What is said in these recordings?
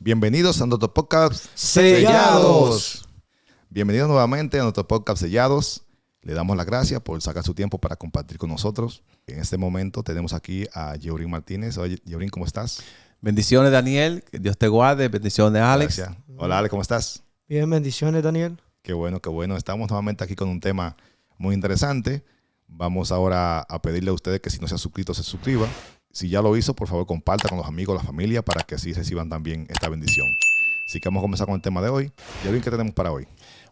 Bienvenidos a nuestro podcast Sellados. Bienvenidos nuevamente a nuestro podcast Sellados. Le damos las gracias por sacar su tiempo para compartir con nosotros. En este momento tenemos aquí a Yeurín Martínez. Oye, Yeurín, ¿cómo estás? Bendiciones, Daniel. Que Dios te guarde. Bendiciones, Alex. Gracias. Hola, Alex, ¿cómo estás? Bien, bendiciones, Daniel. Qué bueno, qué bueno. Estamos nuevamente aquí con un tema muy interesante. Vamos ahora a pedirle a ustedes que si no se ha suscrito, se suscriba. Si ya lo hizo, por favor, comparta con los amigos, la familia, para que así reciban también esta bendición. Así que vamos a comenzar con el tema de hoy. Yeurín, ¿qué tenemos para hoy?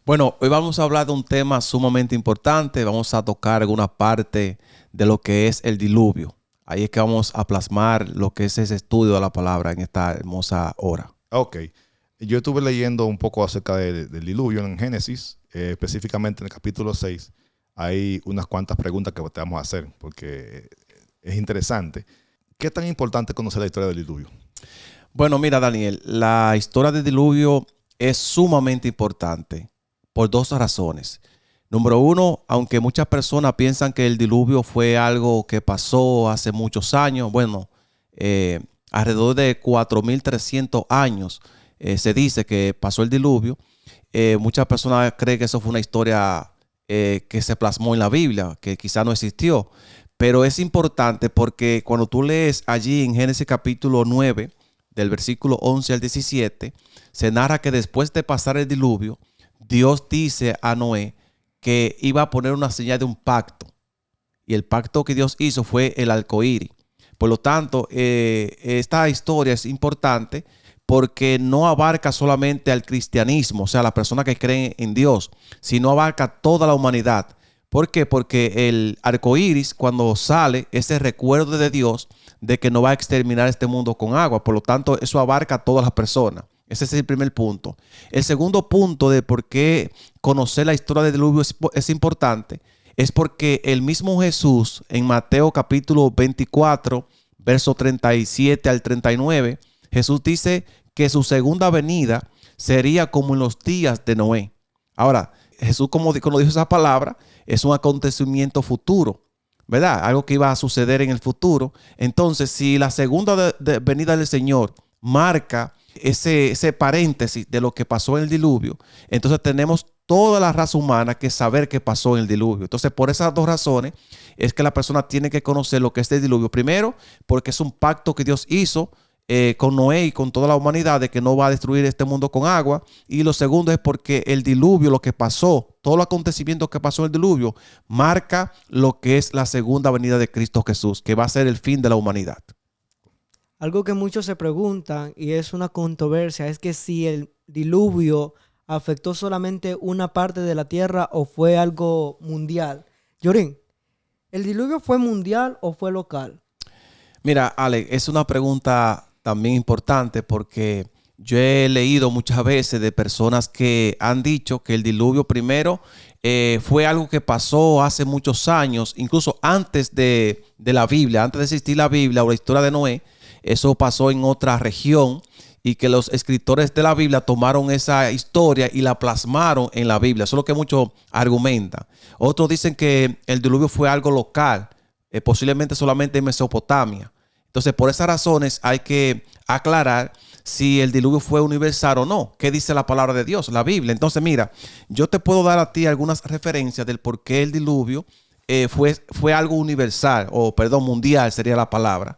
Bueno, hoy vamos a hablar de un tema sumamente importante. Vamos a tocar alguna parte de lo que es el diluvio. Ahí es que vamos a plasmar lo que es ese estudio de la palabra en esta hermosa hora. Ok. Yo estuve leyendo un poco acerca del diluvio en Génesis, específicamente en el capítulo 6. Hay unas cuantas preguntas que te vamos a hacer porque es interesante. ¿Qué tan importante es conocer la historia del diluvio? Bueno, mira, Daniel, la historia del diluvio es sumamente importante por dos razones. Número uno, aunque muchas personas piensan que el diluvio fue algo que pasó hace muchos años, bueno, alrededor de 4.300 años se dice que pasó el diluvio. Muchas personas creen que eso fue una historia que se plasmó en la Biblia, que quizá no existió. Pero es importante porque cuando tú lees allí en Génesis capítulo 9, del versículo 11 al 17, se narra que después de pasar el diluvio, Dios dice a Noé que iba a poner una señal de un pacto. Y el pacto que Dios hizo fue el arco iris. Por lo tanto, esta historia es importante porque no abarca solamente al cristianismo, o sea, las personas que creen en Dios, sino abarca toda la humanidad. ¿Por qué? Porque el arco iris, cuando sale, es el recuerdo de Dios de que no va a exterminar este mundo con agua. Por lo tanto, eso abarca a todas las personas. Ese es el primer punto. El segundo punto de por qué conocer la historia del diluvio es importante es porque el mismo Jesús en Mateo capítulo 24, verso 37 al 39, Jesús dice que su segunda venida sería como en los días de Noé. Ahora, Jesús, como dijo esa palabra, es un acontecimiento futuro, ¿verdad? Algo que iba a suceder en el futuro. Entonces, si la segunda venida del Señor marca ese paréntesis de lo que pasó en el diluvio, entonces tenemos toda la raza humana que saber qué pasó en el diluvio. Entonces, por esas dos razones es que la persona tiene que conocer lo que es el diluvio. Primero, porque es un pacto que Dios hizo con Noé y con toda la humanidad de que no va a destruir este mundo con agua. Y lo segundo es porque el diluvio, lo que pasó, todo el acontecimiento que pasó en el diluvio, marca lo que es la segunda venida de Cristo Jesús, que va a ser el fin de la humanidad. Algo que muchos se preguntan y es una controversia es que si el diluvio afectó solamente una parte de la tierra o fue algo mundial. Yeurín, ¿el diluvio fue mundial o fue local? Mira, Alex, es una pregunta también importante porque yo he leído muchas veces de personas que han dicho que el diluvio primero fue algo que pasó hace muchos años, incluso antes de la Biblia, antes de existir la Biblia o la historia de Noé. Eso pasó en otra región y que los escritores de la Biblia tomaron esa historia y la plasmaron en la Biblia. Eso es lo que muchos argumentan. Otros dicen que el diluvio fue algo local, posiblemente solamente en Mesopotamia. Entonces, por esas razones hay que aclarar si el diluvio fue universal o no. ¿Qué dice la palabra de Dios, la Biblia? Entonces, mira, yo te puedo dar a ti algunas referencias del por qué el diluvio fue algo universal, o perdón, mundial sería la palabra.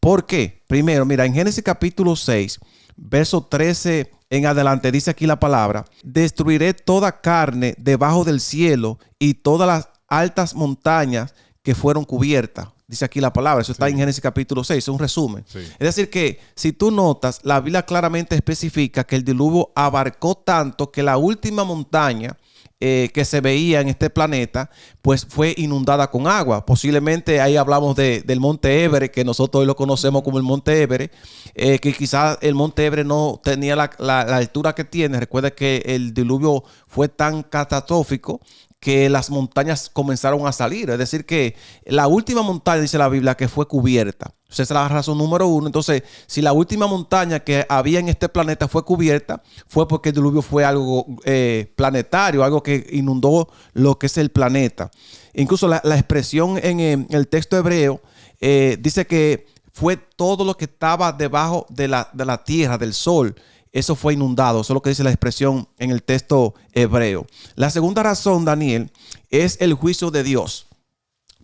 ¿Por qué? Primero, mira, en Génesis capítulo 6, verso 13 en adelante, dice aquí la palabra: destruiré toda carne debajo del cielo y todas las altas montañas que fueron cubiertas. Dice aquí la palabra, eso está en Génesis capítulo 6, es un resumen. Sí. Es decir que si tú notas, la Biblia claramente especifica que el diluvio abarcó tanto que la última montaña que se veía en este planeta, pues fue inundada con agua. Posiblemente ahí hablamos del Monte Everest, que nosotros hoy lo conocemos como el Monte Everest, que quizás el Monte Everest no tenía la altura que tiene. Recuerda que el diluvio fue tan catastrófico que las montañas comenzaron a salir. Es decir que la última montaña, dice la Biblia, que fue cubierta. Esa es la razón número uno. Entonces, si la última montaña que había en este planeta fue cubierta, fue porque el diluvio fue algo planetario, algo que inundó lo que es el planeta. Incluso la expresión en el texto hebreo dice que fue todo lo que estaba debajo de la tierra, del sol. Eso fue inundado. Eso es lo que dice la expresión en el texto hebreo. La segunda razón, Daniel, es el juicio de Dios.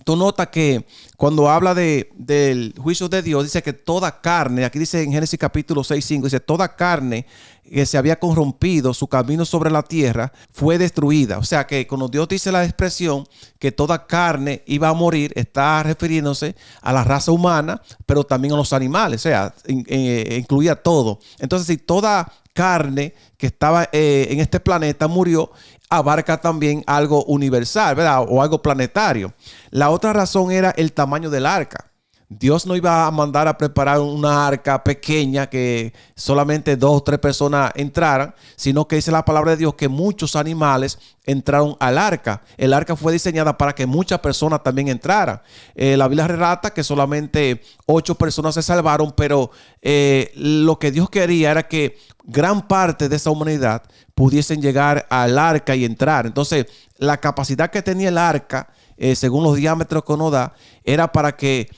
Tú notas que cuando habla del juicio de Dios, dice que toda carne, aquí dice en Génesis capítulo 6:5, dice toda carne que se había corrompido su camino sobre la tierra fue destruida. O sea que cuando Dios dice la expresión que toda carne iba a morir, está refiriéndose a la raza humana, pero también a los animales, o sea, incluía todo. Entonces, si toda carne que estaba en este planeta murió, abarca también algo universal, ¿verdad? O algo planetario. La otra razón era el tamaño del arca. Dios no iba a mandar a preparar una arca pequeña que solamente 2 o 3 personas entraran, sino que dice la palabra de Dios que muchos animales entraron al arca. El arca fue diseñada para que muchas personas también entraran. La Biblia relata que solamente 8 personas se salvaron, pero lo que Dios quería era que gran parte de esa humanidad pudiesen llegar al arca y entrar. Entonces, la capacidad que tenía el arca, según los diámetros que nos da, era para que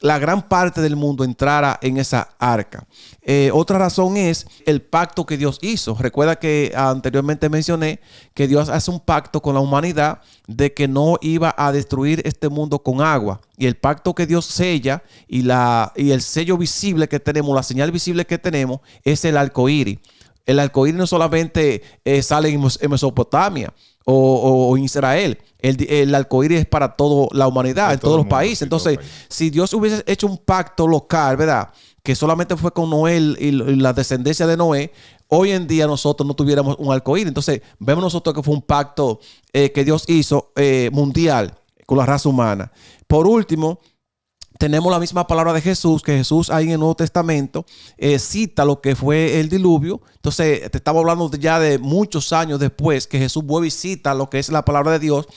la gran parte del mundo entrara en esa arca. Otra razón es el pacto que Dios hizo. Recuerda que anteriormente mencioné que Dios hace un pacto con la humanidad de que no iba a destruir este mundo con agua. Y el pacto que Dios sella y el sello visible que tenemos, la señal visible que tenemos, es el arco iris. El arco iris no solamente sale en Mesopotamia o en Israel. El arco iris es para toda la humanidad, en todos los países. Entonces, si Dios hubiese hecho un pacto local, ¿verdad?, que solamente fue con Noé y la descendencia de Noé, hoy en día nosotros no tuviéramos un arco iris. Entonces, vemos nosotros que fue un pacto que Dios hizo mundial con la raza humana. Por último, tenemos la misma palabra de Jesús, que Jesús ahí en el Nuevo Testamento cita lo que fue el diluvio. Entonces, te estamos hablando ya de muchos años después que Jesús vuelve y cita lo que es la palabra de Dios,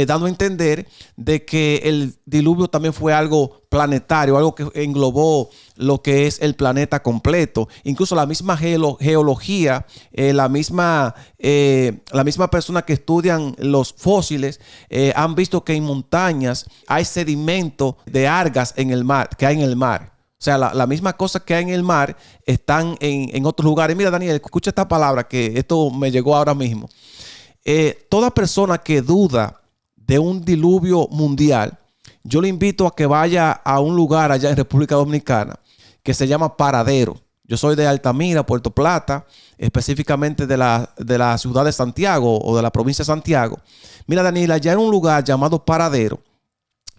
dando a entender de que el diluvio también fue algo planetario, algo que englobó lo que es el planeta completo. Incluso la misma geología, la misma persona que estudian los fósiles han visto que en montañas hay sedimento de algas en el mar, que hay en el mar. O sea, la misma cosa que hay en el mar están en otros lugares. Mira, Daniel, escucha esta palabra que esto me llegó ahora mismo. Toda persona que duda de un diluvio mundial, yo le invito a que vaya a un lugar allá en República Dominicana que se llama Paradero. Yo soy de Altamira, Puerto Plata, específicamente de la ciudad de Santiago o de la provincia de Santiago. Mira, Daniel, allá en un lugar llamado Paradero,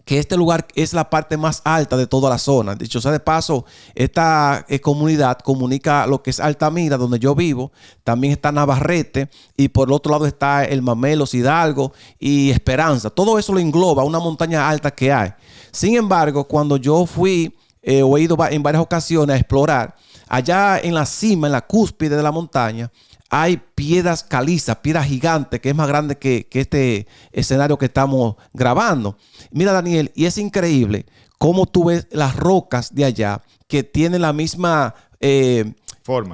que este lugar es la parte más alta de toda la zona. Dicho sea de paso, esta comunidad comunica lo que es Altamira, donde yo vivo. También está Navarrete y por el otro lado está el Mamelos, Hidalgo y Esperanza. Todo eso lo engloba una montaña alta que hay. Sin embargo, cuando yo fui o he ido en varias ocasiones a explorar, allá en la cima, en la cúspide de la montaña, hay piedras calizas, piedras gigantes, que es más grande que este escenario que estamos grabando. Mira, Daniel, y es increíble cómo tú ves las rocas de allá que tienen la misma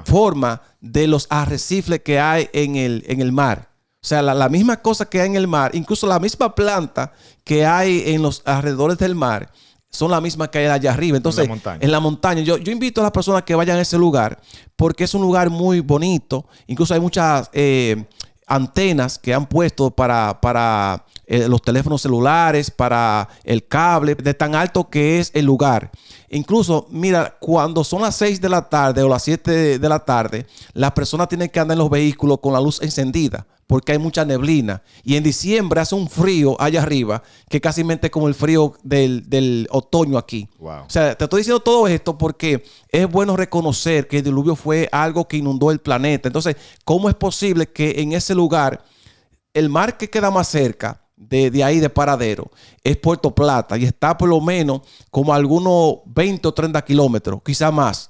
forma de los arrecifes que hay en el mar. O sea, la misma cosa que hay en el mar, incluso la misma planta que hay en los alrededores del mar, son las mismas que hay allá arriba. Entonces, en la montaña. Yo invito a las personas que vayan a ese lugar porque es un lugar muy bonito. Incluso hay muchas antenas que han puesto para los teléfonos celulares, para el cable, de tan alto que es el lugar. Incluso, mira, cuando son las 6 de la tarde o las 7 de la tarde, las personas tienen que andar en los vehículos con la luz encendida porque hay mucha neblina. Y en diciembre hace un frío allá arriba que casi mente como el frío del otoño aquí. Wow. O sea, te estoy diciendo todo esto porque es bueno reconocer que el diluvio fue algo que inundó el planeta. Entonces, ¿cómo es posible que en ese lugar, el mar que queda más cerca de ahí de Paradero es Puerto Plata y está por lo menos como algunos 20 o 30 kilómetros, quizá más?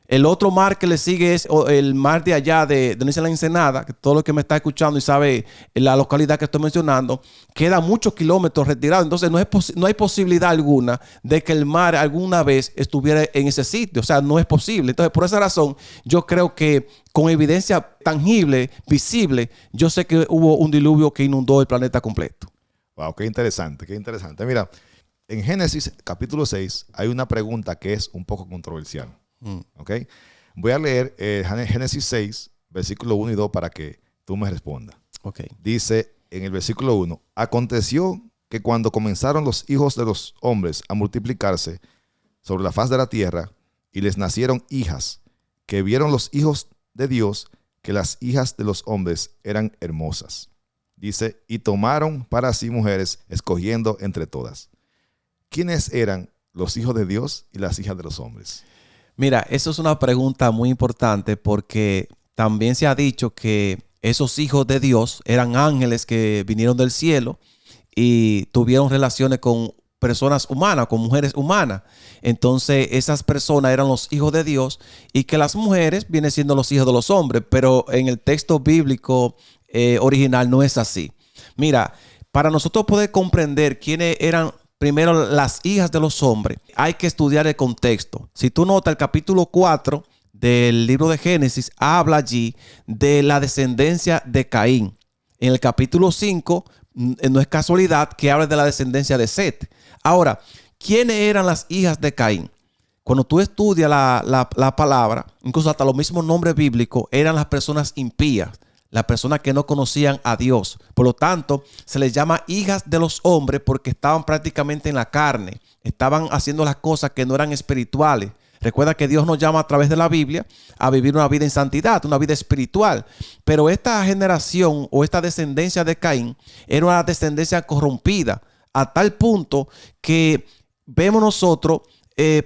El otro mar que le sigue es el mar de allá de la Ensenada, que todo lo que me está escuchando y sabe la localidad que estoy mencionando, queda muchos kilómetros retirado. Entonces no hay posibilidad alguna de que el mar alguna vez estuviera en ese sitio. O sea, no es posible. Entonces, por esa razón, yo creo que con evidencia tangible, visible, yo sé que hubo un diluvio que inundó el planeta completo. Wow, qué interesante, qué interesante. Mira, en Génesis capítulo 6 hay una pregunta que es un poco controversial. ¿Ok? Voy a leer Génesis 6, versículo 1 y 2 para que tú me respondas. Ok. Dice en el versículo 1, aconteció que cuando comenzaron los hijos de los hombres a multiplicarse sobre la faz de la tierra y les nacieron hijas, que vieron los hijos de Dios que las hijas de los hombres eran hermosas. Dice, y tomaron para sí mujeres, escogiendo entre todas. ¿Quiénes eran los hijos de Dios y las hijas de los hombres? Mira, eso es una pregunta muy importante porque también se ha dicho que esos hijos de Dios eran ángeles que vinieron del cielo y tuvieron relaciones con personas humanas, con mujeres humanas. Entonces esas personas eran los hijos de Dios y que las mujeres vienen siendo los hijos de los hombres, pero en el texto bíblico original no es así. Mira, para nosotros poder comprender quiénes eran primero las hijas de los hombres, hay que estudiar el contexto. Si tú notas el capítulo 4 del libro de Génesis, habla allí de la descendencia de Caín. En el capítulo 5, no es casualidad que hable de la descendencia de Set. Ahora, ¿quiénes eran las hijas de Caín? Cuando tú estudias la palabra, incluso hasta los mismos nombres bíblicos, eran las personas impías, las personas que no conocían a Dios. Por lo tanto, se les llama hijas de los hombres porque estaban prácticamente en la carne. Estaban haciendo las cosas que no eran espirituales. Recuerda que Dios nos llama a través de la Biblia a vivir una vida en santidad, una vida espiritual. Pero esta generación o esta descendencia de Caín era una descendencia corrompida a tal punto que vemos nosotros,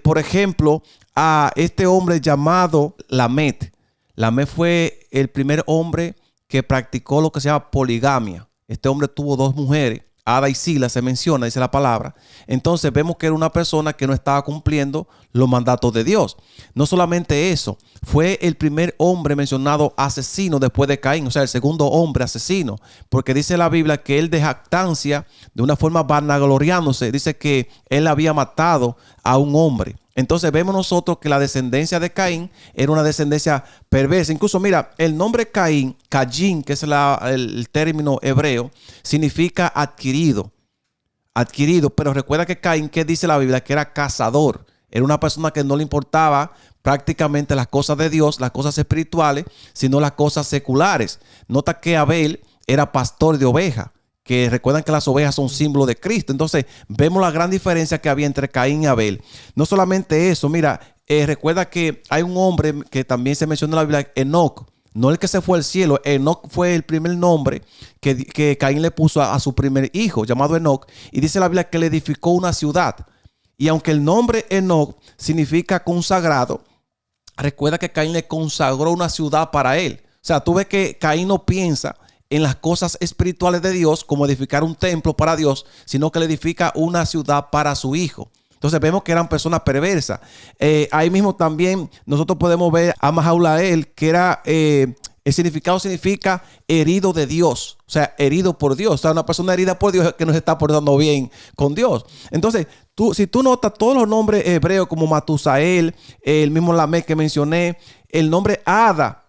por ejemplo, a este hombre llamado Lamet. Lamet fue el primer hombre que practicó lo que se llama poligamia. Este hombre tuvo 2 mujeres, Ada y Sila se menciona, dice la palabra. Entonces vemos que era una persona que no estaba cumpliendo los mandatos de Dios. No solamente eso, fue el primer hombre mencionado asesino después de Caín, o sea, el segundo hombre asesino, porque dice la Biblia que él de jactancia, de una forma vanagloriándose, dice que él había matado a un hombre. Entonces vemos nosotros que la descendencia de Caín era una descendencia perversa. Incluso mira, el nombre Caín, Caín, que es el término hebreo, significa adquirido. Adquirido, pero recuerda que Caín, ¿qué dice la Biblia? Que era cazador. Era una persona que no le importaba prácticamente las cosas de Dios, las cosas espirituales, sino las cosas seculares. Nota que Abel era pastor de ovejas, que recuerdan que las ovejas son símbolo de Cristo. Entonces vemos la gran diferencia que había entre Caín y Abel. No solamente eso, mira, recuerda que hay un hombre que también se menciona en la Biblia, Enoc, no el que se fue al cielo. Enoc fue el primer nombre que Caín le puso a su primer hijo, llamado Enoc, y dice la Biblia que le edificó una ciudad. Y aunque el nombre Enoc significa consagrado, recuerda que Caín le consagró una ciudad para él. O sea, tú ves que Caín no piensa en las cosas espirituales de Dios como edificar un templo para Dios, sino que le edifica una ciudad para su hijo. Entonces vemos que eran personas perversas. Ahí mismo también nosotros podemos ver a Mahalaleel, que era, el significado significa herido de Dios, o sea, herido por Dios. O sea, una persona herida por Dios que no se está portando bien con Dios. Entonces, si tú notas todos los nombres hebreos como Matusael, el mismo Lamet que mencioné, el nombre Ada.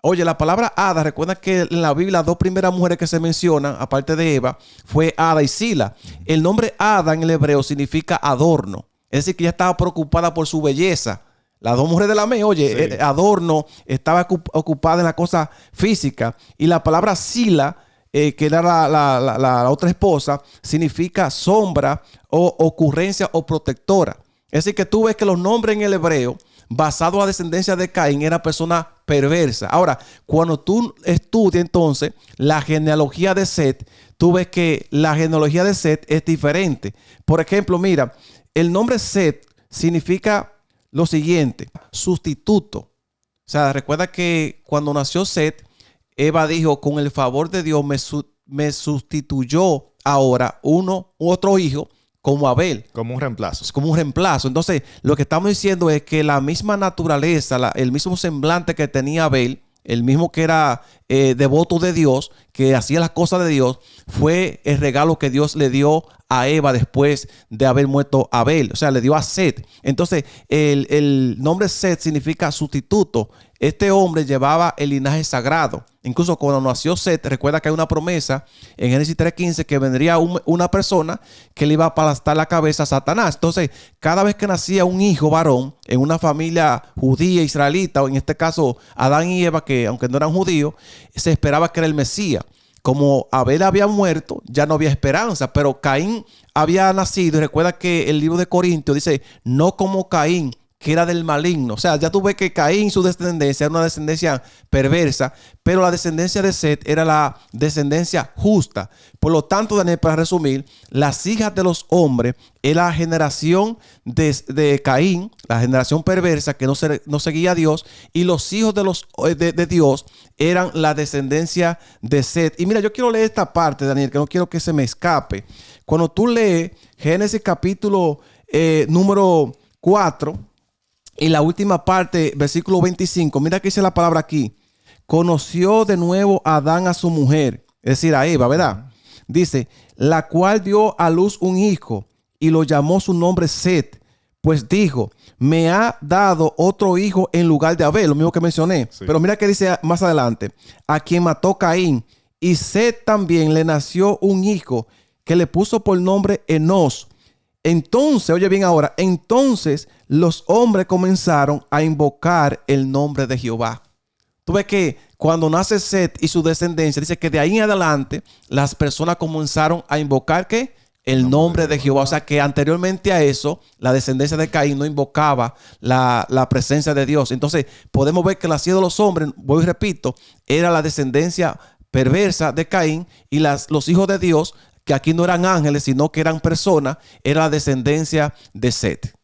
Oye, la palabra Ada, recuerda que en la Biblia las 2 primeras mujeres que se mencionan, aparte de Eva, fue Ada y Sila. El nombre Ada en el hebreo significa adorno. Es decir, que ella estaba preocupada por su belleza. Las 2 mujeres de Lamet, oye, sí. Adorno, estaba ocupada en la cosa física. Y la palabra Sila, que era la otra esposa, significa sombra o ocurrencia o protectora. Es decir, que tú ves que los nombres en el hebreo, basado en la descendencia de Caín, era persona perversa. Ahora, cuando tú estudias entonces la genealogía de Set, tú ves que la genealogía de Set es diferente. Por ejemplo, mira, el nombre Set significa lo siguiente: sustituto. O sea, recuerda que cuando nació Set, Eva dijo, con el favor de Dios me sustituyó ahora otro hijo como Abel. Como un reemplazo. Es como un reemplazo. Entonces, lo que estamos diciendo es que la misma naturaleza, el mismo semblante que tenía Abel, el mismo que era devoto de Dios, que hacía las cosas de Dios, fue el regalo que Dios le dio a Eva después de haber muerto a Abel. O sea, le dio a Set. Entonces, el nombre Set significa sustituto. Este hombre llevaba el linaje sagrado. Incluso cuando nació Set, recuerda que hay una promesa en Génesis 3:15 que vendría una persona que le iba a aplastar la cabeza a Satanás. Entonces, cada vez que nacía un hijo varón en una familia judía, israelita, o en este caso Adán y Eva, que aunque no eran judíos, se esperaba que era el Mesías. Como Abel había muerto, ya no había esperanza, pero Caín había nacido. Y recuerda que el libro de Corintios dice, no como Caín, que era del maligno. O sea, ya tú ves que Caín, su descendencia, era una descendencia perversa, pero la descendencia de Set era la descendencia justa. Por lo tanto, Daniel, para resumir, las hijas de los hombres era la generación de Caín, la generación perversa que no seguía a Dios, y los hijos de Dios eran la descendencia de Set. Y mira, yo quiero leer esta parte, Daniel, que no quiero que se me escape. Cuando tú lees Génesis capítulo número 4, y la última parte, versículo 25, mira que dice la palabra aquí. Conoció de nuevo Adán a su mujer, es decir, a Eva, ¿verdad? Dice, la cual dio a luz un hijo y lo llamó su nombre Set, pues dijo, me ha dado otro hijo en lugar de Abel, lo mismo que mencioné. Sí. Pero mira que dice más adelante, a quien mató Caín, y Set también le nació un hijo que le puso por nombre Enos. Entonces, oye bien ahora, entonces los hombres comenzaron a invocar el nombre de Jehová. Tú ves que cuando nace Set y su descendencia, dice que de ahí en adelante las personas comenzaron a invocar ¿qué? El nombre de Jehová. O sea que anteriormente a eso, la descendencia de Caín no invocaba la presencia de Dios. Entonces podemos ver que la sierva de los hombres, voy y repito, era la descendencia perversa de Caín, y los hijos de Dios, que aquí no eran ángeles, sino que eran personas, era la descendencia de Set.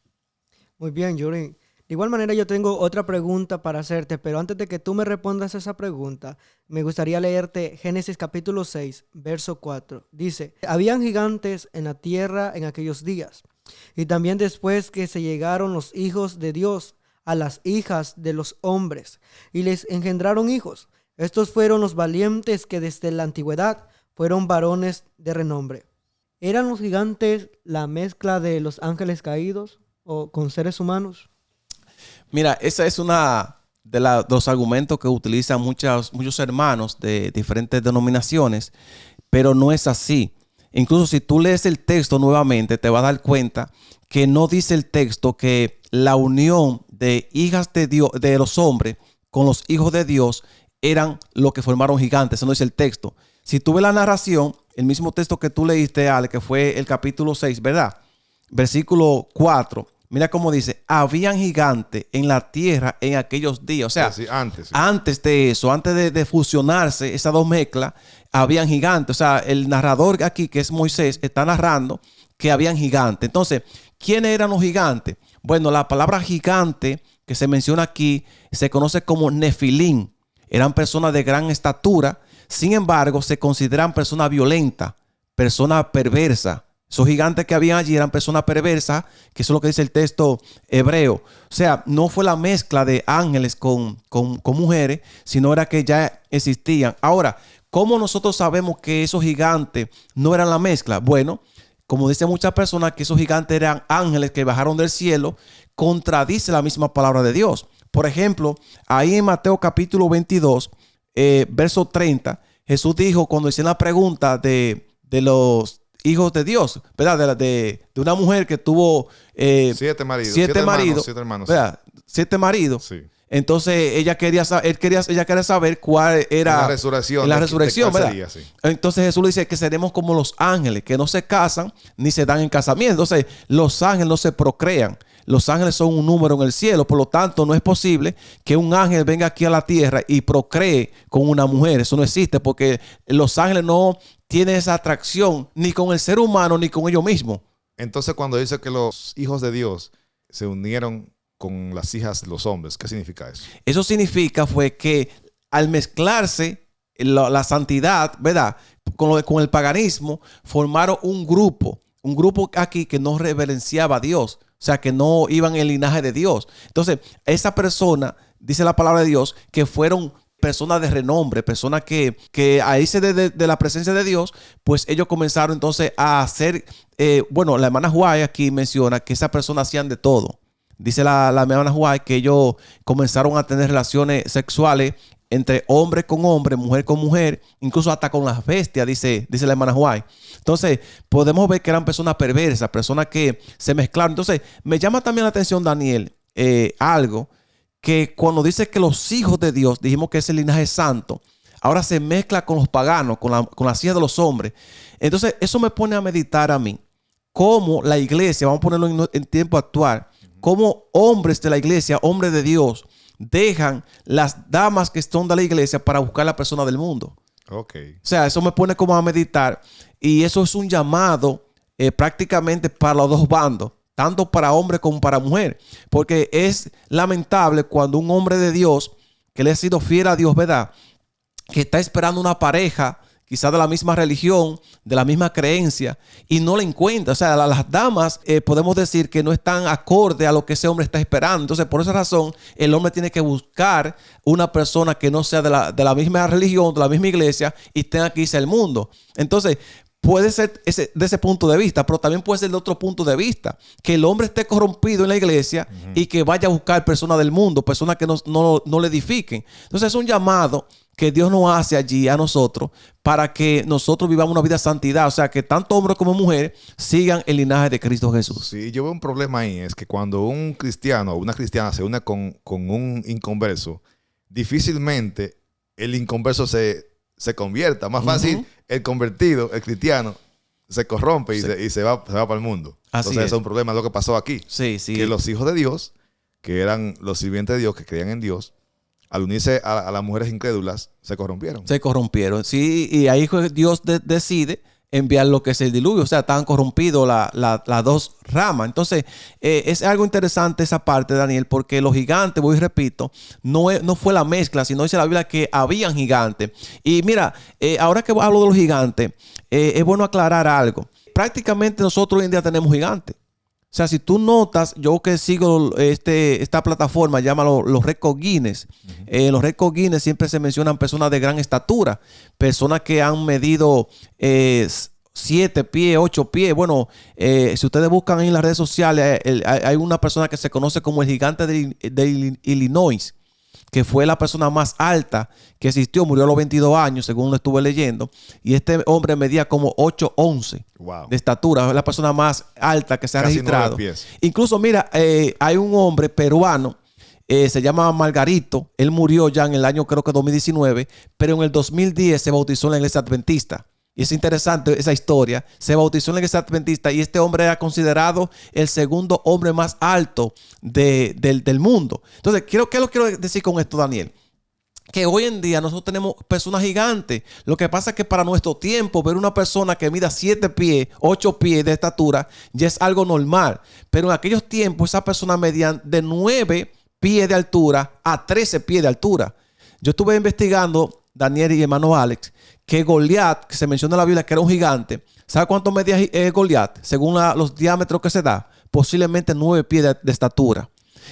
Muy bien, Jorin. De igual manera, yo tengo otra pregunta para hacerte, pero antes de que tú me respondas esa pregunta, me gustaría leerte Génesis capítulo 6, verso 4. Dice, habían gigantes en la tierra en aquellos días, y también después que se llegaron los hijos de Dios a las hijas de los hombres, y les engendraron hijos. Estos fueron los valientes que desde la antigüedad fueron varones de renombre. ¿Eran los gigantes la mezcla de los ángeles caídos o con seres humanos? Mira, esa es una de los argumentos que utilizan muchos hermanos de diferentes denominaciones, pero no es así. Incluso si tú lees el texto nuevamente, te vas a dar cuenta que no dice el texto que la unión de hijas de Dios, de los hombres con los hijos de Dios, eran los que formaron gigantes. Eso no dice el texto. Si tú ves la narración, el mismo texto que tú leíste, Ale, que fue el capítulo 6, ¿verdad? Versículo 4. Mira cómo dice, habían gigantes en la tierra en aquellos días. O sea, sí, antes de eso, antes de fusionarse esas dos mezclas, habían gigantes. O sea, el narrador aquí, que es Moisés, está narrando que habían gigantes. Entonces, ¿quiénes eran los gigantes? Bueno, la palabra gigante que se menciona aquí se conoce como Nefilim. Eran personas de gran estatura. Sin embargo, se consideran personas violentas, personas perversas. Esos gigantes que habían allí eran personas perversas, que eso es lo que dice el texto hebreo. O sea, no fue la mezcla de ángeles con mujeres, sino era que ya existían. Ahora, ¿cómo nosotros sabemos que esos gigantes no eran la mezcla? Bueno, como dicen muchas personas que esos gigantes eran ángeles que bajaron del cielo, contradice la misma palabra de Dios. Por ejemplo, ahí en Mateo capítulo 22, verso 30, Jesús dijo, cuando hicieron la pregunta de los hijos de Dios, ¿verdad? De una mujer que tuvo 7 maridos. 7 hermanos. ¿Verdad? 7 maridos. Sí. Entonces ella quería saber cuál era la resurrección. La resurrección, ¿verdad? Sería, sí. Entonces Jesús le dice que seremos como los ángeles, que no se casan ni se dan en casamiento. Entonces los ángeles no se procrean. Los ángeles son un número en el cielo. Por lo tanto, no es posible que un ángel venga aquí a la tierra y procree con una mujer. Eso no existe, porque los ángeles no tienen esa atracción ni con el ser humano ni con ellos mismos. Entonces, cuando dice que los hijos de Dios se unieron con las hijas de los hombres, ¿qué significa eso? Eso significa fue que al mezclarse la santidad, ¿verdad?, con el paganismo, formaron un grupo aquí que no reverenciaba a Dios. O sea, que no iban en el linaje de Dios. Entonces, esa persona, dice la palabra de Dios, que fueron personas de renombre, personas que a irse de la presencia de Dios, pues ellos comenzaron entonces a hacer, bueno, la hermana White aquí menciona que esas personas hacían de todo. Dice la hermana White que ellos comenzaron a tener relaciones sexuales entre hombre con hombre, mujer con mujer, incluso hasta con las bestias, dice la hermana White. Entonces, podemos ver que eran personas perversas, personas que se mezclaron. Entonces, me llama también la atención, Daniel, algo que cuando dice que los hijos de Dios, dijimos que es el linaje santo, ahora se mezcla con los paganos, con las hijas de los hombres. Entonces, eso me pone a meditar a mí, cómo la iglesia, vamos a ponerlo en tiempo actual, cómo hombres de la iglesia, hombres de Dios, dejan las damas que son de la iglesia para buscar a la persona del mundo. Ok. O sea, eso me pone como a meditar. Y eso es un llamado prácticamente para los dos bandos, tanto para hombre como para mujer. Porque es lamentable cuando un hombre de Dios, que le ha sido fiel a Dios, ¿verdad?, que está esperando una pareja, quizás de la misma religión, de la misma creencia, y no la encuentra. O sea, las damas podemos decir que no están acorde a lo que ese hombre está esperando. Entonces, por esa razón, el hombre tiene que buscar una persona que no sea de la misma religión, de la misma iglesia, y tenga que irse al mundo. Entonces, puede ser de ese punto de vista, pero también puede ser de otro punto de vista. Que el hombre esté corrompido en la iglesia y que vaya a buscar personas del mundo, personas que no le edifiquen. Entonces, es un llamado que Dios nos hace allí a nosotros para que nosotros vivamos una vida de santidad. O sea, que tanto hombres como mujeres sigan el linaje de Cristo Jesús. Sí, yo veo un problema ahí. Es que cuando un cristiano o una cristiana se une con un inconverso, difícilmente el inconverso se convierta. Más fácil, el convertido, el cristiano, se corrompe y se va para el mundo. Así Entonces, es. eso es un problema, lo que pasó aquí. Sí, sí. Que los hijos de Dios, que eran los sirvientes de Dios, que creían en Dios, al unirse a las mujeres incrédulas, se corrompieron. Se corrompieron. Sí, y ahí Dios decide enviar lo que es el diluvio. O sea, estaban corrompidos las dos ramas. Entonces, es algo interesante esa parte, Daniel, porque los gigantes, voy y repito, no fue la mezcla, sino dice la Biblia que habían gigantes. Y mira, ahora que hablo de los gigantes, es bueno aclarar algo. Prácticamente nosotros hoy en día tenemos gigantes. O sea, si tú notas, yo que sigo esta plataforma, llámalo los récords Guinness. Los récords Guinness siempre se mencionan personas de gran estatura, personas que han medido 7 pies, 8 pies. Bueno, si ustedes buscan en las redes sociales, hay una persona que se conoce como el gigante de Illinois, que fue la persona más alta que existió, murió a los 22 años, según lo estuve leyendo. Y este hombre medía como 8'11" Wow. de estatura. Es la persona más alta que se ha Casi registrado. 9 pies. Incluso, mira, hay un hombre peruano, se llama Margarito. Él murió ya en el año, creo que 2019, pero en el 2010 se bautizó en la iglesia adventista. Y es interesante esa historia. Se bautizó en la iglesia adventista y este hombre era considerado el segundo hombre más alto del mundo. Entonces, ¿qué lo quiero decir con esto, Daniel? Que hoy en día nosotros tenemos personas gigantes. Lo que pasa es que para nuestro tiempo, ver una persona que mida 7 pies, 8 pies de estatura, ya es algo normal. Pero en aquellos tiempos, esas personas medían de 9 pies de altura a 13 pies de altura. Yo estuve investigando, Daniel y hermano Alex, que Goliat, que se menciona en la Biblia que era un gigante, ¿sabe cuánto medía Goliat? Según los diámetros que se da, posiblemente 9 pies de estatura.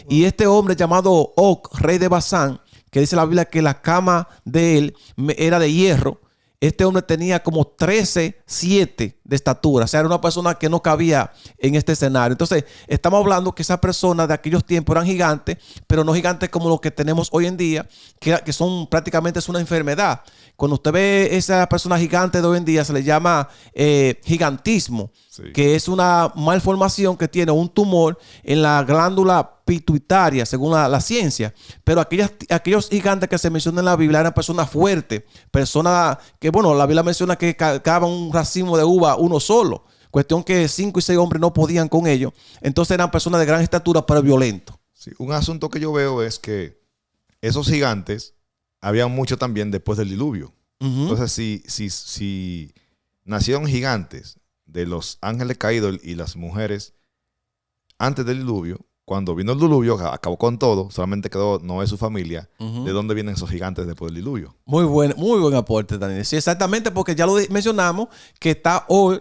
Y este hombre llamado Og, rey de Basán, que dice la Biblia que la cama de él era de hierro, este hombre tenía como 13'7" de estatura. O sea, era una persona que no cabía en este escenario. Entonces, estamos hablando que esas personas de aquellos tiempos eran gigantes, pero no gigantes como los que tenemos hoy en día, que son prácticamente es una enfermedad. Cuando usted ve esa persona gigante de hoy en día, se le llama gigantismo, Sí. que es una malformación que tiene un tumor en la glándula pituitaria, según la ciencia. Pero aquellos gigantes que se mencionan en la Biblia eran personas fuertes, personas que, bueno, la Biblia menciona que cargaban un racimo de uva uno solo. Cuestión que 5 y 6 hombres no podían con ellos. Entonces eran personas de gran estatura, pero violentos. Sí, un asunto que yo veo es que esos gigantes habían mucho también después del diluvio. Entonces, si nacieron gigantes de los ángeles caídos y las mujeres antes del diluvio, cuando vino el diluvio, acabó con todo, solamente quedó Noé y su familia. ¿De dónde vienen esos gigantes después del diluvio? Muy buen aporte, Daniel. Sí, exactamente, porque ya lo mencionamos, que está Og,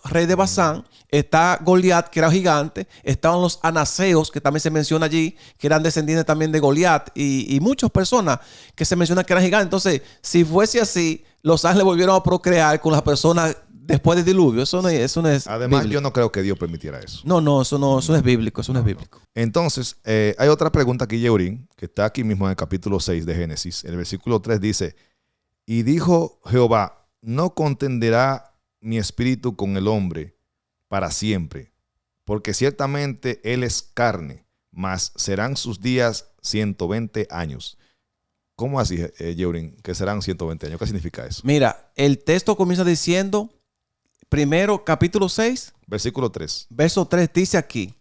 rey de Basán, está Goliat, que era gigante, estaban los anaseos, que también se menciona allí, que eran descendientes también de Goliat, y muchas personas que se menciona que eran gigantes. Entonces, si fuese así, los ángeles volvieron a procrear con las personas después del diluvio. Eso no es Además, bíblico. yo no creo que Dios permitiera eso. No, eso no es bíblico, eso no es bíblico. Entonces, hay otra pregunta aquí, Yeurín, que está aquí mismo en el capítulo 6 de Génesis. El versículo 3 dice, y dijo Jehová, no contenderá mi espíritu con el hombre para siempre, porque ciertamente él es carne, mas serán sus días 120 años. ¿Cómo así, Yeurín, que serán 120 años? ¿Qué significa eso? Mira, el texto comienza diciendo, primero, capítulo 6, Versículo 3. verso 3, dice aquí,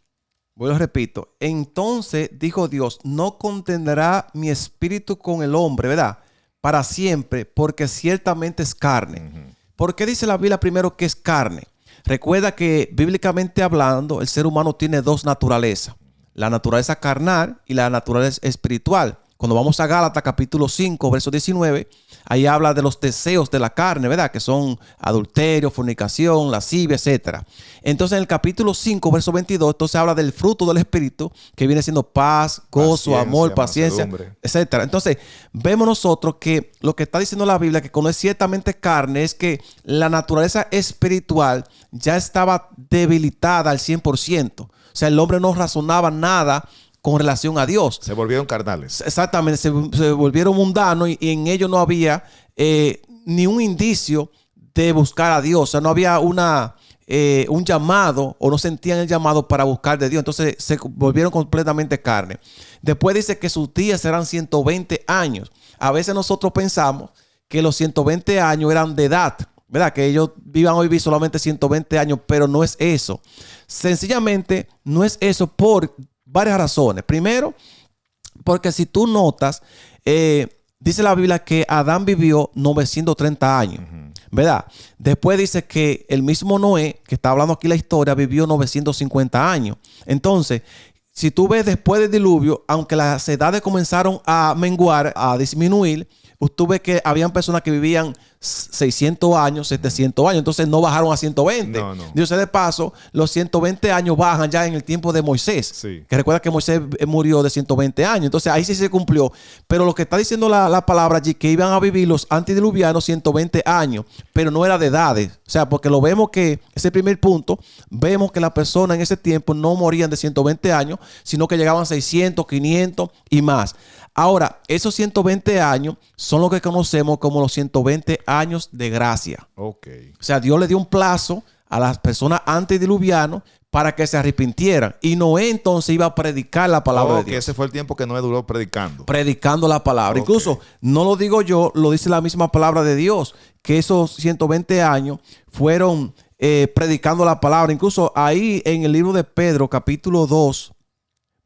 lo repito, entonces dijo Dios, no contendrá mi espíritu con el hombre, ¿verdad? Para siempre, porque ciertamente es carne. ¿Por qué dice la Biblia primero que es carne? Recuerda que bíblicamente hablando, el ser humano tiene dos naturalezas, la naturaleza carnal y la naturaleza espiritual. Cuando vamos a Gálatas capítulo 5, verso 19, ahí habla de los deseos de la carne, ¿verdad? Que son adulterio, fornicación, lascivia, etc. Entonces en el capítulo 5, verso 22, entonces habla del fruto del Espíritu, que viene siendo paz, gozo, amor, paciencia, etc. Entonces vemos nosotros que lo que está diciendo la Biblia, que cuando es ciertamente carne, es que la naturaleza espiritual ya estaba debilitada al 100%. O sea, el hombre no razonaba nada con relación a Dios. Se volvieron carnales. Exactamente, se volvieron mundanos y en ellos no había ni un indicio de buscar a Dios. O sea, no había un llamado o no sentían el llamado para buscar de Dios. Entonces se volvieron completamente carne. Después dice que sus días serán 120 años. A veces nosotros pensamos que los 120 años eran de edad, ¿verdad? Que ellos vivan hoy solamente 120 años, pero no es eso. Sencillamente no es eso por varias razones. Primero, porque si tú notas, dice la Biblia que Adán vivió 930 años, ¿verdad? Después dice que el mismo Noé, que está hablando aquí la historia, vivió 950 años. Entonces, si tú ves después del diluvio, aunque las edades comenzaron a menguar, a disminuir, tú ves que habían personas que vivían 600 años, 700 años. Entonces no bajaron a 120. No. Dios, de paso, los 120 años bajan ya en el tiempo de Moisés. Sí. Que recuerda que Moisés murió de 120 años. Entonces ahí sí se cumplió. Pero lo que está diciendo la palabra allí, que iban a vivir los antediluvianos 120 años. Pero no era de edades. O sea, porque lo vemos que, ese primer punto, vemos que las personas en ese tiempo no morían de 120 años, sino que llegaban a 600, 500 y más. Ahora, esos 120 años son lo que conocemos como los 120 años de gracia. Ok. O sea, Dios le dio un plazo a las personas antediluvianas para que se arrepintieran. Y Noé entonces iba a predicar la palabra de Dios. Ese fue el tiempo que Noé duró predicando. Predicando la palabra. Incluso, no lo digo yo, lo dice la misma palabra de Dios, que esos 120 años fueron predicando la palabra. Incluso ahí en el libro de Pedro, capítulo 2,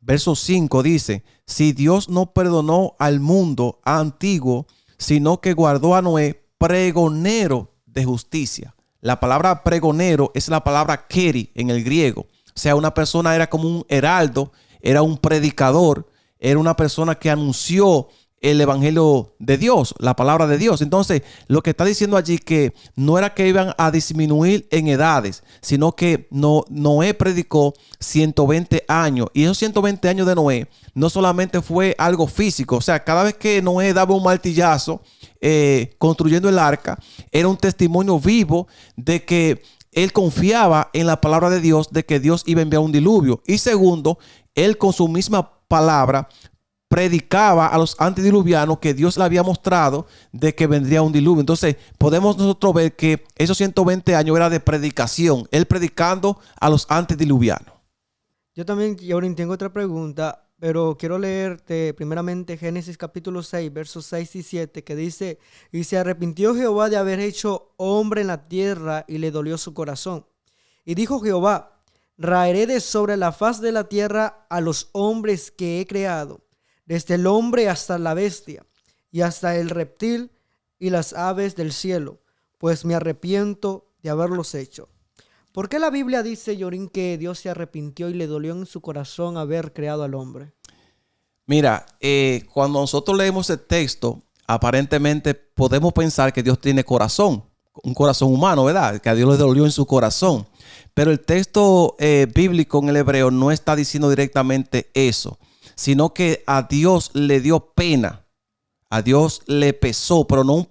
verso 5 dice, si Dios no perdonó al mundo antiguo, sino que guardó a Noé pregonero de justicia. La palabra pregonero es la palabra keri en el griego. O sea, una persona era como un heraldo, era un predicador, era una persona que anunció el evangelio de Dios, la palabra de Dios. Entonces, lo que está diciendo allí que no era que iban a disminuir en edades, sino que Noé predicó 120 años. Y esos 120 años de Noé no solamente fue algo físico. O sea, cada vez que Noé daba un martillazo construyendo el arca, era un testimonio vivo de que él confiaba en la palabra de Dios, de que Dios iba a enviar un diluvio. Y segundo, él con su misma palabra predicaba a los antediluvianos que Dios le había mostrado de que vendría un diluvio. Entonces podemos nosotros ver que esos 120 años era de predicación, él predicando a los antediluvianos. Yo también, Yaurín, tengo otra pregunta, pero quiero leerte primeramente Génesis capítulo 6, versos 6 y 7, que dice, y se arrepintió Jehová de haber hecho hombre en la tierra y le dolió su corazón. Y dijo Jehová, raeré de sobre la faz de la tierra a los hombres que he creado, desde el hombre hasta la bestia, y hasta el reptil y las aves del cielo, pues me arrepiento de haberlos hecho. ¿Por qué la Biblia dice, Yorin, que Dios se arrepintió y le dolió en su corazón haber creado al hombre? Mira, cuando nosotros leemos el texto, aparentemente podemos pensar que Dios tiene corazón, un corazón humano, ¿verdad? Que a Dios le dolió en su corazón. Pero el texto bíblico en el hebreo no está diciendo directamente eso, sino que a Dios le dio pena, a Dios le pesó, pero no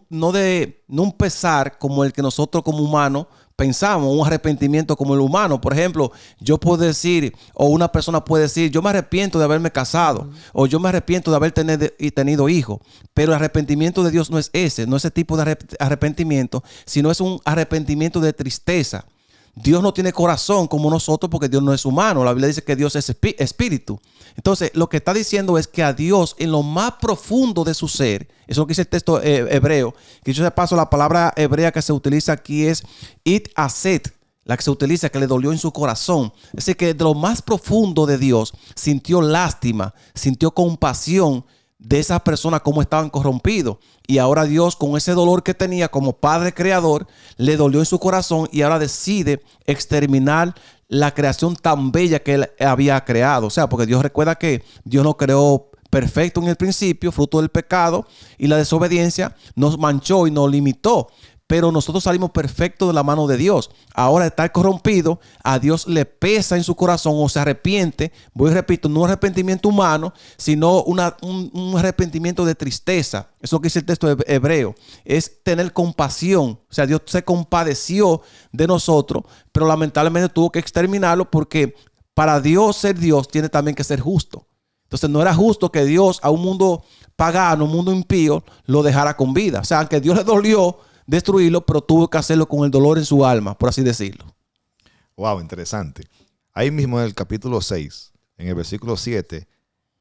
un pesar como el que nosotros como humanos pensamos, un arrepentimiento como el humano. Por ejemplo, yo puedo decir, o una persona puede decir, yo me arrepiento de haberme casado, o yo me arrepiento de haber tenido hijos. Pero el arrepentimiento de Dios no es ese tipo de arrepentimiento, sino es un arrepentimiento de tristeza. Dios no tiene corazón como nosotros porque Dios no es humano. La Biblia dice que Dios es espíritu. Entonces, lo que está diciendo es que a Dios, en lo más profundo de su ser, eso es lo que dice el texto hebreo, que yo de paso, la palabra hebrea que se utiliza aquí es it aset, la que se utiliza, que le dolió en su corazón. Es decir, que de lo más profundo de Dios sintió lástima, sintió compasión de esas personas como estaban corrompidos. Y ahora Dios, con ese dolor que tenía como Padre Creador, le dolió en su corazón y ahora decide exterminar la creación tan bella que Él había creado. O sea, porque Dios recuerda que Dios nos creó perfecto en el principio, fruto del pecado, y la desobediencia nos manchó y nos limitó. Pero nosotros salimos perfectos de la mano de Dios. Ahora estar corrompido, a Dios le pesa en su corazón o se arrepiente. Voy y repito, no un arrepentimiento humano, sino un arrepentimiento de tristeza. Eso es lo que dice el texto hebreo. Es tener compasión. O sea, Dios se compadeció de nosotros, pero lamentablemente tuvo que exterminarlo porque para Dios ser Dios tiene también que ser justo. Entonces no era justo que Dios a un mundo pagano, un mundo impío, lo dejara con vida. O sea, aunque Dios le dolió destruirlo, pero tuvo que hacerlo con el dolor en su alma, por así decirlo. Wow, interesante. Ahí mismo en el capítulo 6, en el versículo 7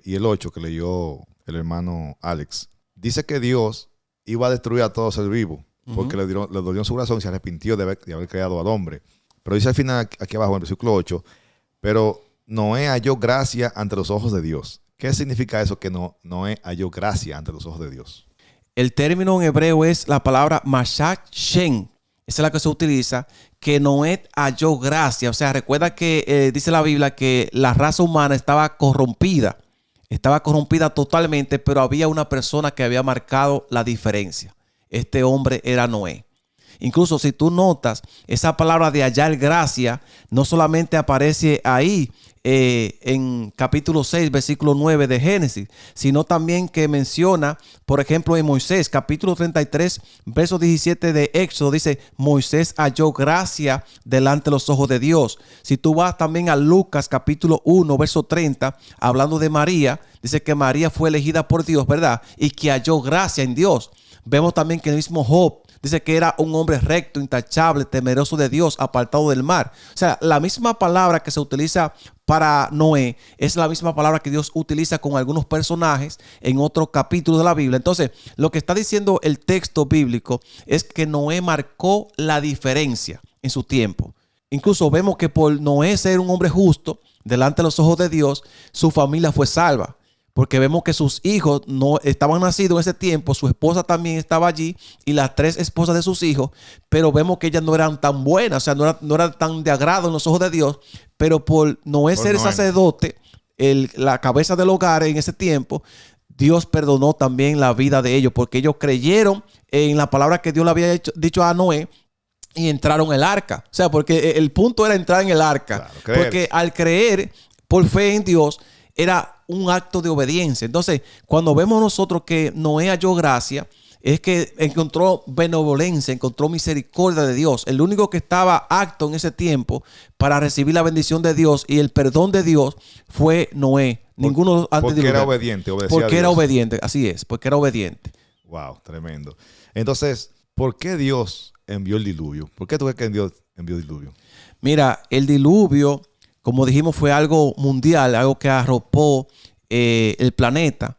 y el 8 que leyó el hermano Alex, dice que Dios iba a destruir a todo ser vivo, porque le dolió en su corazón y se arrepintió de haber creado al hombre. Pero dice al final, aquí abajo, en el versículo 8, pero Noé halló gracia ante los ojos de Dios. ¿Qué significa eso, que Noé halló gracia ante los ojos de Dios? El término en hebreo es la palabra Mashak Shen. Esa es la que se utiliza, que Noé halló gracia. O sea, recuerda que dice la Biblia que la raza humana estaba corrompida totalmente, pero había una persona que había marcado la diferencia. Este hombre era Noé. Incluso si tú notas, esa palabra de hallar gracia no solamente aparece ahí en capítulo 6, versículo 9 de Génesis, sino también que menciona, por ejemplo, en Moisés, capítulo 33, verso 17 de Éxodo, dice, Moisés halló gracia delante de los ojos de Dios. Si tú vas también a Lucas, capítulo 1, verso 30, hablando de María, dice que María fue elegida por Dios, ¿verdad? Y que halló gracia en Dios. Vemos también que el mismo Job dice que era un hombre recto, intachable, temeroso de Dios, apartado del mal. O sea, la misma palabra que se utiliza para Noé es la misma palabra que Dios utiliza con algunos personajes en otro capítulo de la Biblia. Entonces, lo que está diciendo el texto bíblico es que Noé marcó la diferencia en su tiempo. Incluso vemos que por Noé ser un hombre justo delante de los ojos de Dios, su familia fue salva. Porque vemos que sus hijos no estaban nacidos en ese tiempo, su esposa también estaba allí y las 3 esposas de sus hijos, pero vemos que ellas no eran tan buenas, o sea, no eran tan de agrado en los ojos de Dios, pero por Noé ser sacerdote, la cabeza del hogar en ese tiempo, Dios perdonó también la vida de ellos, porque ellos creyeron en la palabra que Dios le había dicho a Noé y entraron en el arca. O sea, porque el punto era entrar en el arca, claro, porque al creer por fe en Dios, era un acto de obediencia. Entonces, cuando vemos nosotros que Noé halló gracia, es que encontró benevolencia, encontró misericordia de Dios. El único que estaba apto en ese tiempo para recibir la bendición de Dios y el perdón de Dios fue Noé. Ninguno antes porque era obediente. Porque era obediente, así es, porque era obediente. Wow, tremendo. Entonces, ¿por qué Dios envió el diluvio? ¿Por qué tú crees que Dios envió el diluvio? Mira, el diluvio, como dijimos, fue algo mundial, algo que arropó el planeta,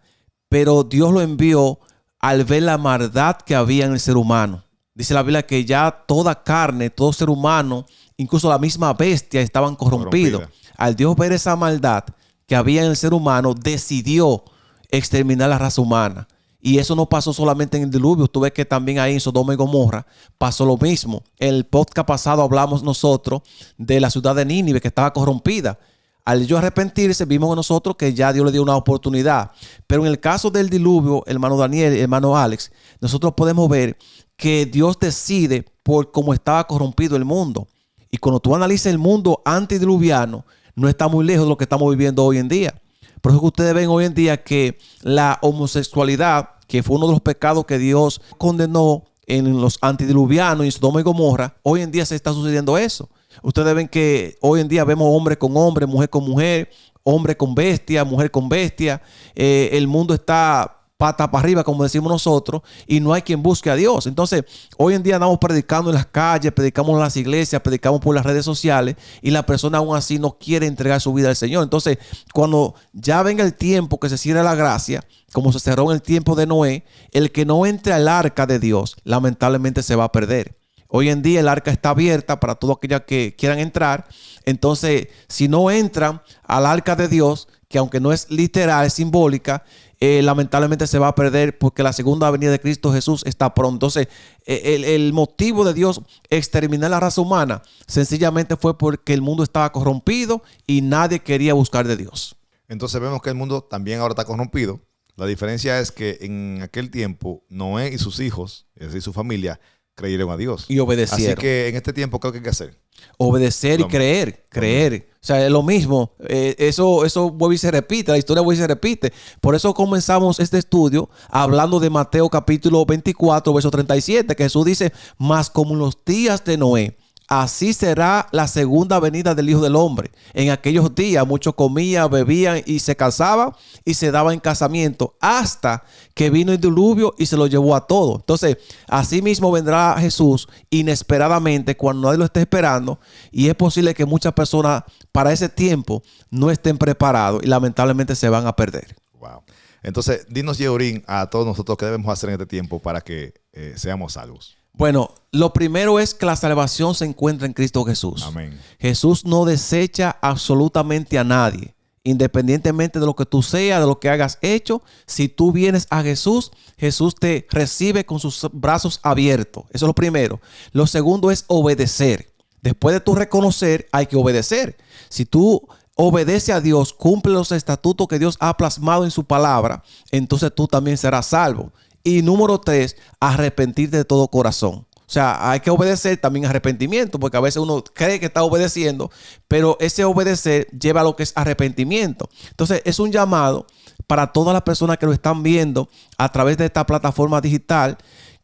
pero Dios lo envió al ver la maldad que había en el ser humano. Dice la Biblia que ya toda carne, todo ser humano, incluso la misma bestia, estaban corrompidos. Al Dios ver esa maldad que había en el ser humano, decidió exterminar la raza humana. Y eso no pasó solamente en el diluvio. Tú ves que también ahí en Sodoma y Gomorra pasó lo mismo. En el podcast pasado hablamos nosotros de la ciudad de Nínive que estaba corrompida. Al ellos arrepentirse, vimos nosotros que ya Dios le dio una oportunidad. Pero en el caso del diluvio, hermano Daniel, hermano Alex, nosotros podemos ver que Dios decide por cómo estaba corrompido el mundo. Y cuando tú analizas el mundo antediluviano, no está muy lejos de lo que estamos viviendo hoy en día. Por eso que ustedes ven hoy en día que la homosexualidad, que fue uno de los pecados que Dios condenó en los antediluvianos y Sodoma y Gomorra, hoy en día se está sucediendo eso. Ustedes ven que hoy en día vemos hombre con hombre, mujer con mujer, hombre con bestia, mujer con bestia. El mundo está pata para arriba, como decimos nosotros, y no hay quien busque a Dios. Entonces, hoy en día andamos predicando en las calles, predicamos en las iglesias, predicamos por las redes sociales, y la persona aún así no quiere entregar su vida al Señor. Entonces, cuando ya venga el tiempo que se cierre la gracia, como se cerró en el tiempo de Noé, el que no entre al arca de Dios, lamentablemente se va a perder. Hoy en día el arca está abierta para todos aquellos que quieran entrar. Entonces, si no entran al arca de Dios, que aunque no es literal, es simbólica, lamentablemente se va a perder porque la segunda venida de Cristo Jesús está pronto. Entonces, el motivo de Dios exterminar la raza humana sencillamente fue porque el mundo estaba corrompido y nadie quería buscar de Dios. Entonces vemos que el mundo también ahora está corrompido. La diferencia es que en aquel tiempo Noé y sus hijos, es decir, su familia, creyeron a Dios. Y obedecieron. Así que en este tiempo, ¿qué hay que hacer? Obedecer y creer. O sea, es lo mismo. Eso vuelve y se repite. La historia vuelve y se repite. Por eso comenzamos este estudio hablando de Mateo capítulo 24, verso 37, que Jesús dice, mas como en los días de Noé, así será la segunda venida del Hijo del Hombre. En aquellos días muchos comían, bebían y se casaban y se daban en casamiento hasta que vino el diluvio y se lo llevó a todo. Entonces, así mismo vendrá Jesús inesperadamente cuando nadie lo esté esperando, y es posible que muchas personas para ese tiempo no estén preparados y lamentablemente se van a perder. Wow. Entonces, dinos, Yehurín, a todos nosotros qué debemos hacer en este tiempo para que seamos salvos. Bueno, lo primero es que la salvación se encuentra en Cristo Jesús. Amén. Jesús no desecha absolutamente a nadie, independientemente de lo que tú seas, de lo que hayas hecho. Si tú vienes a Jesús, Jesús te recibe con sus brazos abiertos. Eso es lo primero. Lo segundo es obedecer. Después de tú reconocer, hay que obedecer. Si tú obedeces a Dios, cumple los estatutos que Dios ha plasmado en su palabra, entonces tú también serás salvo. Y número 3, arrepentirte de todo corazón. O sea, hay que obedecer también arrepentimiento, porque a veces uno cree que está obedeciendo, pero ese obedecer lleva a lo que es arrepentimiento. Entonces, es un llamado para todas las personas que lo están viendo a través de esta plataforma digital,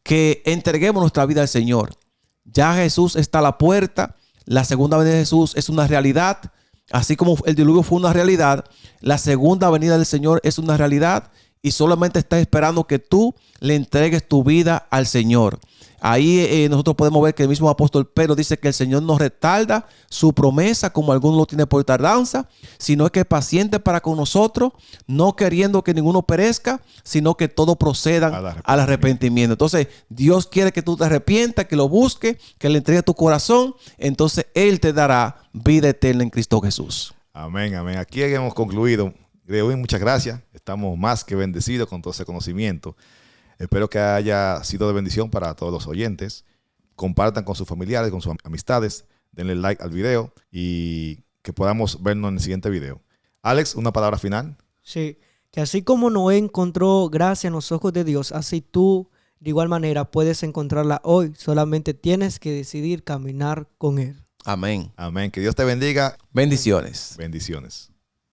que entreguemos nuestra vida al Señor. Ya Jesús está a la puerta. La segunda venida de Jesús es una realidad. Así como el diluvio fue una realidad, la segunda venida del Señor es una realidad. Y solamente está esperando que tú le entregues tu vida al Señor. Ahí nosotros podemos ver que el mismo apóstol Pedro dice que el Señor no retarda su promesa como alguno lo tiene por tardanza, sino que es paciente para con nosotros, no queriendo que ninguno perezca, sino que todos procedan al arrepentimiento. Entonces, Dios quiere que tú te arrepientas, que lo busques, que le entregues tu corazón. Entonces, Él te dará vida eterna en Cristo Jesús. Amén, amén. Aquí hemos concluido. Muchas gracias. Estamos más que bendecidos con todo ese conocimiento. Espero que haya sido de bendición para todos los oyentes. Compartan con sus familiares, con sus amistades. Denle like al video y que podamos vernos en el siguiente video. Alex, una palabra final. Sí, que así como Noé encontró gracia en los ojos de Dios, así tú de igual manera puedes encontrarla hoy. Solamente tienes que decidir caminar con Él. Amén. Amén. Que Dios te bendiga. Bendiciones. Bendiciones.